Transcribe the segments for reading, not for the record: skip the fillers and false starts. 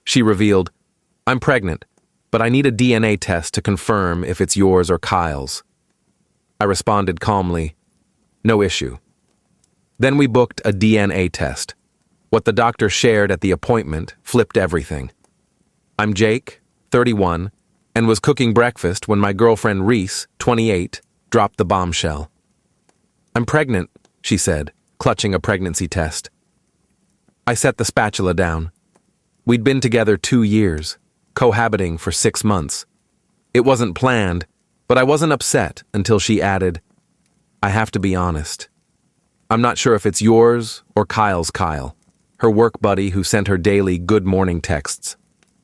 She revealed, "I'm pregnant, but I need a DNA test to confirm if it's yours or Kyle's." I responded calmly, "No issue." Then we booked a DNA test. What the doctor shared at the appointment flipped everything. I'm Jake, 31, and was cooking breakfast when my girlfriend Reese, 28, dropped the bombshell. "I'm pregnant," she said, clutching a pregnancy test. I set the spatula down. We'd been together 2 years, cohabiting for 6 months. It wasn't planned, but I wasn't upset until she added, "I have to be honest. I'm not sure if it's yours or Kyle's Kyle, her work buddy who sent her daily good morning texts.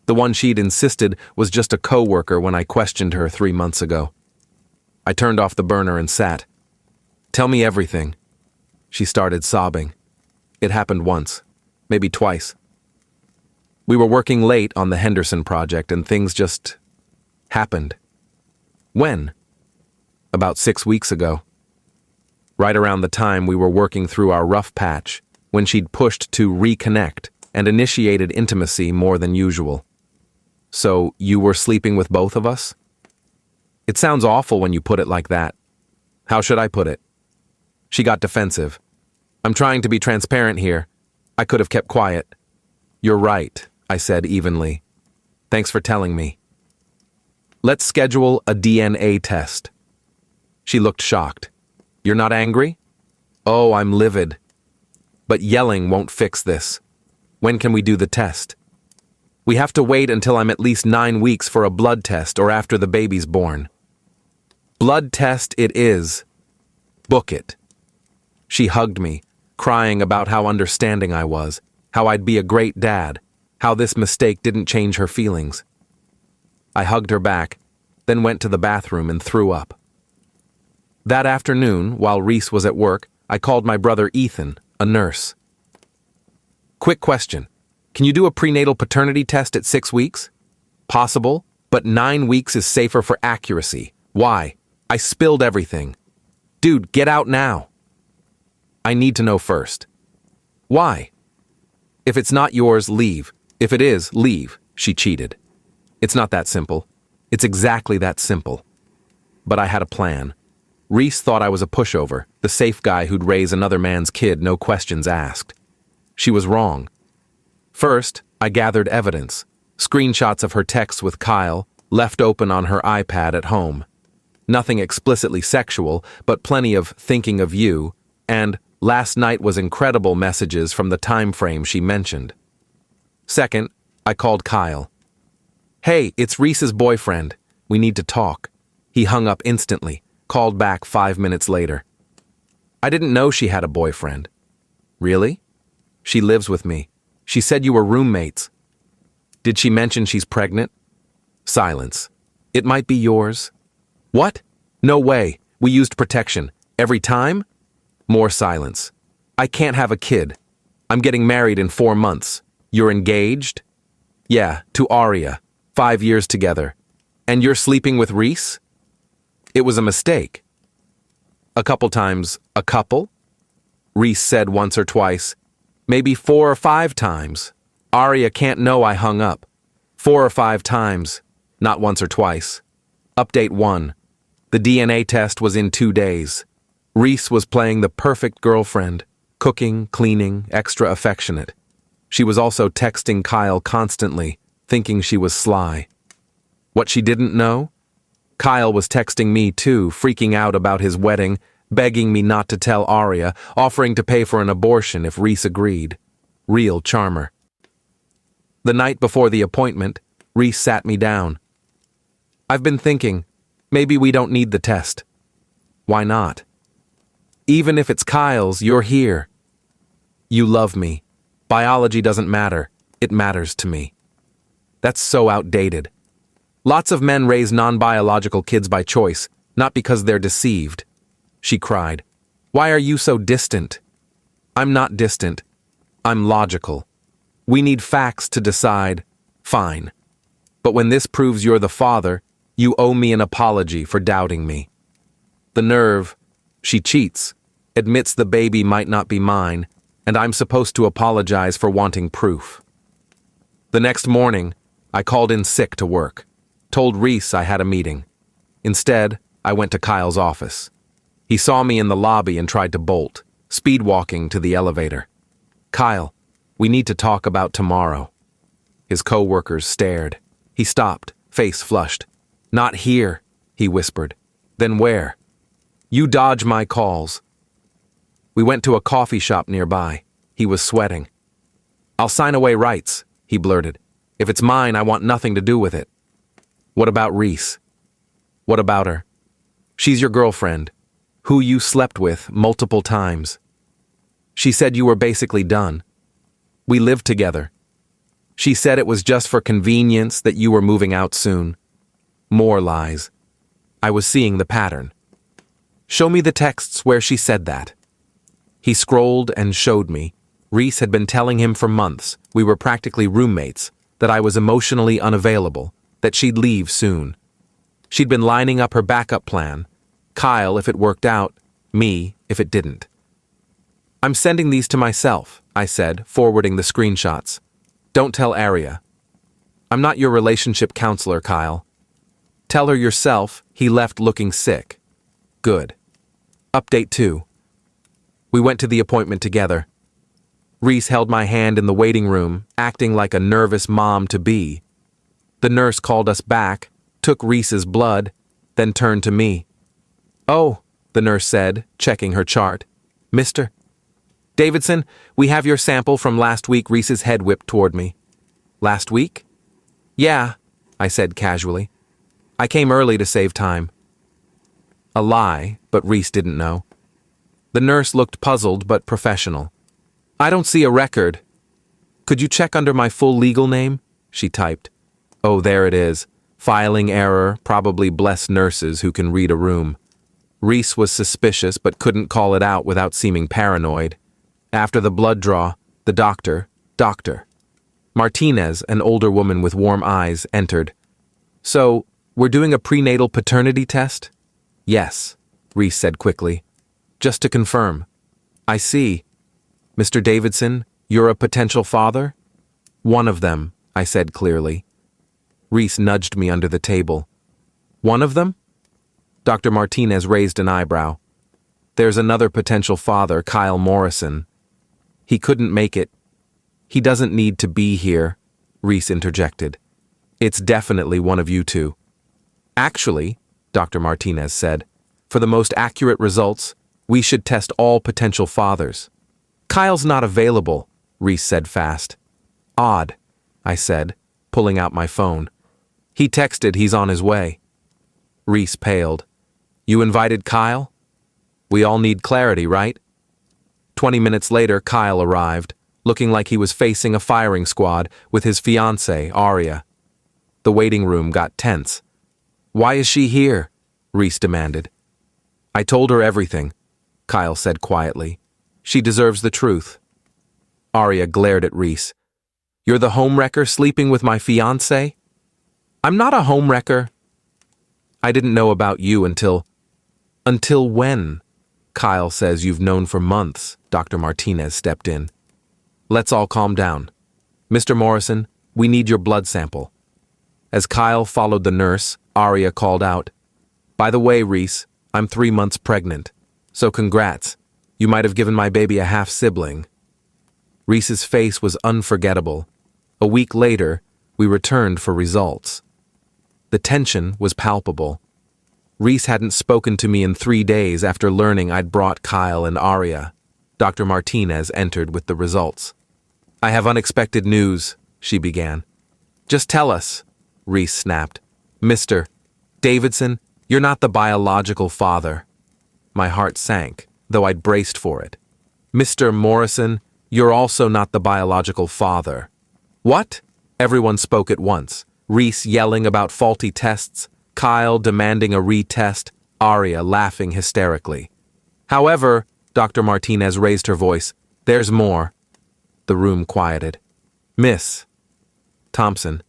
The one she'd insisted was just a co-worker when I questioned her 3 months ago." I turned off the burner and sat. "Tell me everything." She started sobbing. It happened once, maybe twice. We were working late on the Henderson project and things just happened. When? About 6 weeks ago. Right around the time we were working through our rough patch, when she'd pushed to reconnect and initiated intimacy more than usual. "So you were sleeping with both of us?" "It sounds awful when you put it like that. How should I put it?" She got defensive. "I'm trying to be transparent here. I could have kept quiet." "You're right," I said evenly. "Thanks for telling me. Let's schedule a DNA test." She looked shocked. "You're not angry?" "Oh, I'm livid. But yelling won't fix this. When can we do the test?" "We have to wait until I'm at least 9 weeks for a blood test or after the baby's born." "Blood test it is. Book it." She hugged me, crying about how understanding I was, how I'd be a great dad, how this mistake didn't change her feelings. I hugged her back, then went to the bathroom and threw up. That afternoon, while Reese was at work, I called my brother Ethan, a nurse. "Quick question. Can you do a prenatal paternity test at 6 weeks?" "Possible, but 9 weeks is safer for accuracy." "Why?" "I spilled everything." "Dude, get out now." "I need to know first." "Why?" "If it's not yours, leave. If it is, leave." She cheated. It's not that simple. It's exactly that simple. But I had a plan. Reese thought I was a pushover, the safe guy who'd raise another man's kid, no questions asked. She was wrong. First, I gathered evidence. Screenshots of her texts with Kyle, left open on her iPad at home. Nothing explicitly sexual, but plenty of "thinking of you," and "last night was incredible" messages from the time frame she mentioned. Second, I called Kyle. "Hey, it's Reese's boyfriend. We need to talk." He hung up instantly, called back 5 minutes later. "I didn't know she had a boyfriend." "Really?" "She lives with me. She said you were roommates." "Did she mention she's pregnant?" Silence. "It might be yours." "What? No way. We used protection. Every time?" More silence. "I can't have a kid. I'm getting married in 4 months. You're engaged?" "Yeah, to Aria. 5 years together. And you're sleeping with Reese?" "It was a mistake." "A couple times, a couple?" Reese said once or twice. "Maybe 4 or 5 times. Aria can't know I hung up. 4 or 5 times, not once or twice." Update 1. The DNA test was in 2 days. Reese was playing the perfect girlfriend, cooking, cleaning, extra affectionate. She was also texting Kyle constantly, thinking she was sly. What she didn't know? Kyle was texting me too, freaking out about his wedding, begging me not to tell Aria, offering to pay for an abortion if Reese agreed. Real charmer. The night before the appointment, Reese sat me down. "I've been thinking, maybe we don't need the test." "Why not?" "Even if it's Kyle's, you're here. You love me. Biology doesn't matter. It matters to me." That's so outdated. Lots of men raise non-biological kids by choice, not because they're deceived. She cried. "Why are you so distant?" "I'm not distant. I'm logical. We need facts to decide. Fine. But when this proves you're the father, you owe me an apology for doubting me." The nerve. She cheats, admits the baby might not be mine, and I'm supposed to apologize for wanting proof. The next morning, I called in sick to work. Told Reese I had a meeting. Instead, I went to Kyle's office. He saw me in the lobby and tried to bolt, speed-walking to the elevator. "Kyle, we need to talk about tomorrow." His co-workers stared. He stopped, face flushed. "Not here," he whispered. "Then where?" "You dodge my calls." We went to a coffee shop nearby. He was sweating. "I'll sign away rights," he blurted. "If it's mine, I want nothing to do with it." "What about Reese?" "What about her?" "She's your girlfriend, who you slept with multiple times. She said you were basically done. We lived together. She said it was just for convenience that you were moving out soon." More lies. I was seeing the pattern. "Show me the texts where she said that." He scrolled and showed me. Reese had been telling him for months, we were practically roommates, that I was emotionally unavailable, that she'd leave soon. She'd been lining up her backup plan. Kyle if it worked out, me if it didn't. "I'm sending these to myself," I said, forwarding the screenshots. "Don't tell Aria. I'm not your relationship counselor, Kyle." "Tell her yourself he left looking sick." "Good." Update 2. We went to the appointment together. Reese held my hand in the waiting room, acting like a nervous mom-to-be. The nurse called us back, took Reese's blood, then turned to me. "Oh," the nurse said, checking her chart. "Mr. Davidson, we have your sample from last week." Reese's head whipped toward me. "Last week?" "Yeah," I said casually. "I came early to save time." A lie, but Reese didn't know. The nurse looked puzzled but professional. "I don't see a record." "Could you check under my full legal name?" she typed. Oh, there it is. Filing error, probably bless nurses who can read a room. Reese was suspicious but couldn't call it out without seeming paranoid. After the blood draw, the doctor. Martinez, an older woman with warm eyes, entered. "So, we're doing a prenatal paternity test?" "Yes," Reese said quickly. "Just to confirm." "I see. Mr. Davidson, you're a potential father?" "One of them," I said clearly. Reese nudged me under the table. "One of them?" Dr. Martinez raised an eyebrow. "There's another potential father, Kyle Morrison. He couldn't make it." "He doesn't need to be here," Reese interjected. "It's definitely one of you two." "Actually," Dr. Martinez said, "for the most accurate results, we should test all potential fathers." "Kyle's not available," Reese said fast. "Odd," I said, pulling out my phone. "He texted he's on his way." Reese paled. "You invited Kyle? We all need clarity, right?" 20 minutes later, Kyle arrived, looking like he was facing a firing squad with his fiancée, Aria. The waiting room got tense. "Why is she here?" Reese demanded. "I told her everything," Kyle said quietly. "She deserves the truth." Aria glared at Reese. "You're the homewrecker sleeping with my fiancé?" "I'm not a homewrecker." "I didn't know about you until..." "Until when?" "Kyle says you've known for months," Dr. Martinez stepped in. "Let's all calm down. Mr. Morrison, we need your blood sample." As Kyle followed the nurse, Aria called out, "By the way, Reese, I'm 3 months pregnant. So congrats. You might have given my baby a half-sibling." Reese's face was unforgettable. A week later, we returned for results. The tension was palpable. Reese hadn't spoken to me in 3 days after learning I'd brought Kyle and Aria. Dr. Martinez entered with the results. "I have unexpected news," she began. "Just tell us," Reese snapped. "Mr. Davidson, you're not the biological father." My heart sank, though I'd braced for it. "Mr. Morrison, you're also not the biological father." "What?" Everyone spoke at once. Reese yelling about faulty tests, Kyle demanding a retest, Aria laughing hysterically. "However," Dr. Martinez raised her voice, "there's more." The room quieted. "Miss Thompson,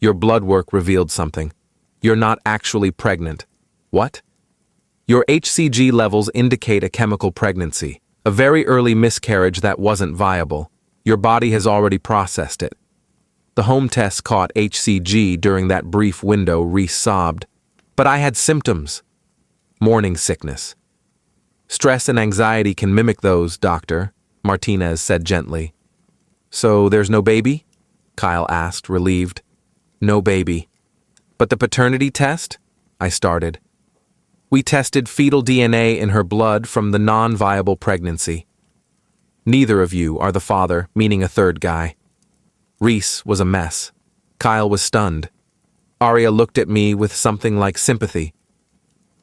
your blood work revealed something. You're not actually pregnant." "What?" "Your HCG levels indicate a chemical pregnancy, a very early miscarriage that wasn't viable. Your body has already processed it." The home test caught HCG during that brief window, Reese sobbed. But I had symptoms. Morning sickness. Stress and anxiety can mimic those, doctor, Martinez said gently. So there's no baby? Kyle asked, relieved. No baby. But the paternity test? I started. We tested fetal DNA in her blood from the non-viable pregnancy. Neither of you are the father, meaning a third guy. Reese was a mess. Kyle was stunned. Arya looked at me with something like sympathy.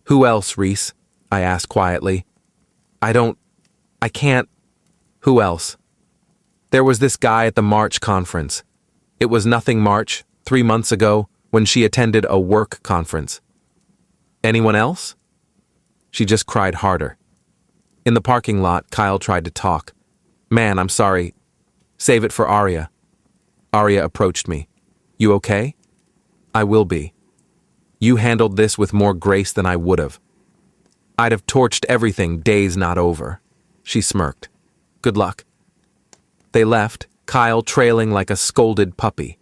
Who else, Reese? I asked quietly. I can't. Who else? There was this guy at the March conference. It was nothing March, 3 months ago, when she attended a work conference. Anyone else? She just cried harder. In the parking lot, Kyle tried to talk. Man, I'm sorry. Save it for Arya. Arya approached me. You okay? I will be. You handled this with more grace than I would have. I'd have torched everything, days not over. She smirked. Good luck. They left, Kyle trailing like a scolded puppy.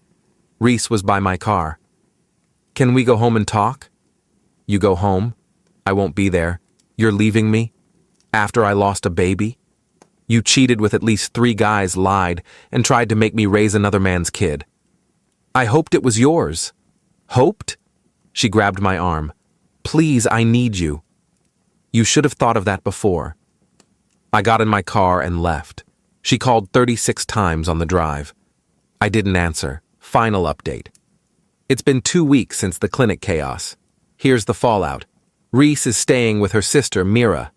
Reese was by my car. Can we go home and talk? You go home? I won't be there. You're leaving me? After I lost a baby? You cheated with at least 3 guys, lied, and tried to make me raise another man's kid. I hoped it was yours. Hoped? She grabbed my arm. Please, I need you. You should have thought of that before. I got in my car and left. She called 36 times on the drive. I didn't answer. Final update. It's been 2 weeks since the clinic chaos. Here's the fallout. Reese is staying with her sister, Mira.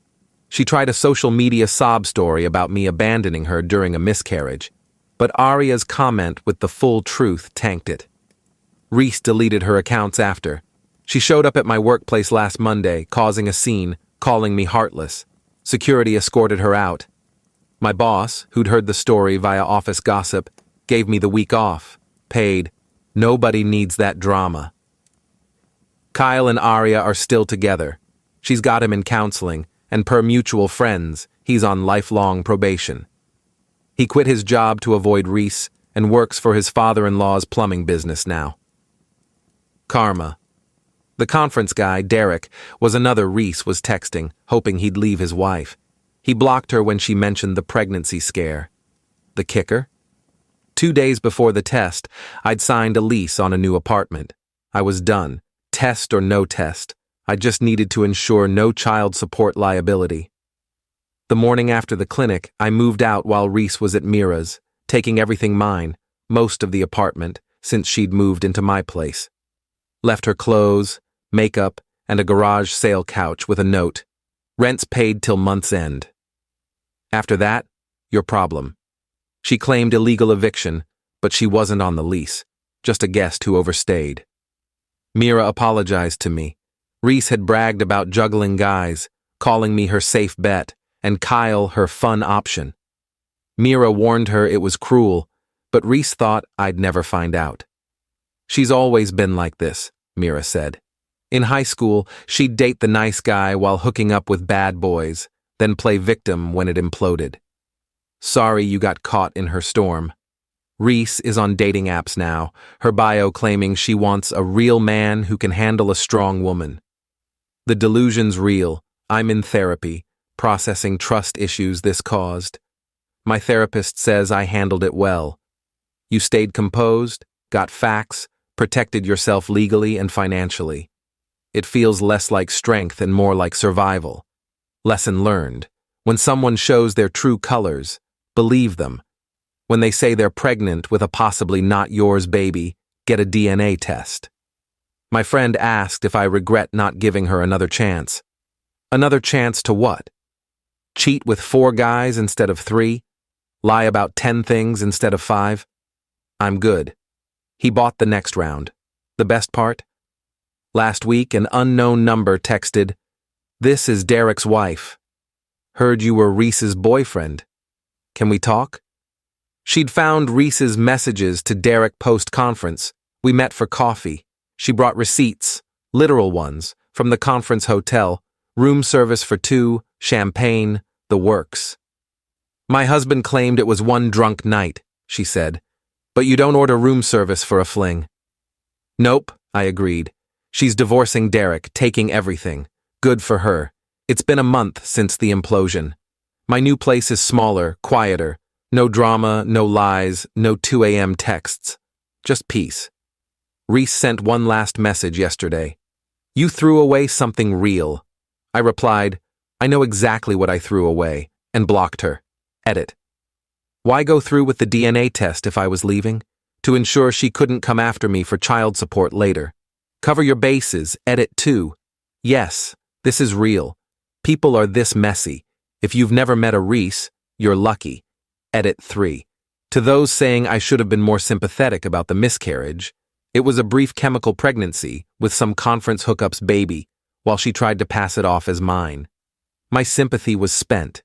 She tried a social media sob story about me abandoning her during a miscarriage, but Arya's comment with the full truth tanked it. Reese deleted her accounts after. She showed up at my workplace last Monday, causing a scene, calling me heartless. Security escorted her out. My boss, who'd heard the story via office gossip, gave me the week off. Paid. Nobody needs that drama. Kyle and Arya are still together. She's got him in counseling, and per mutual friends, he's on lifelong probation. He quit his job to avoid Reese and works for his father-in-law's plumbing business now. Karma. The conference guy, Derek, was another Reese was texting, hoping he'd leave his wife. He blocked her when she mentioned the pregnancy scare. The kicker? 2 days before the test, I'd signed a lease on a new apartment. I was done. Test or no test. I just needed to ensure no child support liability. The morning after the clinic, I moved out while Reese was at Mira's, taking everything mine, most of the apartment, since she'd moved into my place. Left her clothes, makeup, and a garage sale couch with a note. Rent's paid till month's end. After that, your problem. She claimed illegal eviction, but she wasn't on the lease, just a guest who overstayed. Mira apologized to me. Reese had bragged about juggling guys, calling me her safe bet, and Kyle her fun option. Mira warned her it was cruel, but Reese thought I'd never find out. She's always been like this, Mira said. In high school, she'd date the nice guy while hooking up with bad boys, then play victim when it imploded. Sorry you got caught in her storm. Reese is on dating apps now, her bio claiming she wants a real man who can handle a strong woman. The delusion's real. I'm in therapy, processing trust issues this caused. My therapist says I handled it well. You stayed composed, got facts, protected yourself legally and financially. It feels less like strength and more like survival. Lesson learned. When someone shows their true colors, believe them. When they say they're pregnant with a possibly not yours baby, get a DNA test. My friend asked if I regret not giving her another chance. Another chance to what? Cheat with 4 guys instead of 3? Lie about 10 things instead of 5? I'm good. He bought the next round. The best part? Last week, an unknown number texted, "This is Derek's wife. Heard you were Reese's boyfriend. Can we talk?" She'd found Reese's messages to Derek post-conference. We met for coffee. She brought receipts, literal ones, from the conference hotel, room service for 2, champagne, the works. My husband claimed it was one drunk night, she said. But you don't order room service for a fling. Nope, I agreed. She's divorcing Derek, taking everything. Good for her. It's been a month since the implosion. My new place is smaller, quieter. No drama, no lies, no 2 a.m. texts. Just peace. Reese sent one last message yesterday. You threw away something real. I replied, I know exactly what I threw away, and blocked her. Edit. Why go through with the DNA test if I was leaving? To ensure she couldn't come after me for child support later. Cover your bases, edit 2. Yes, this is real. People are this messy. If you've never met a Reese, you're lucky. Edit 3. To those saying I should have been more sympathetic about the miscarriage, it was a brief chemical pregnancy with some conference hookup's baby, while she tried to pass it off as mine. My sympathy was spent.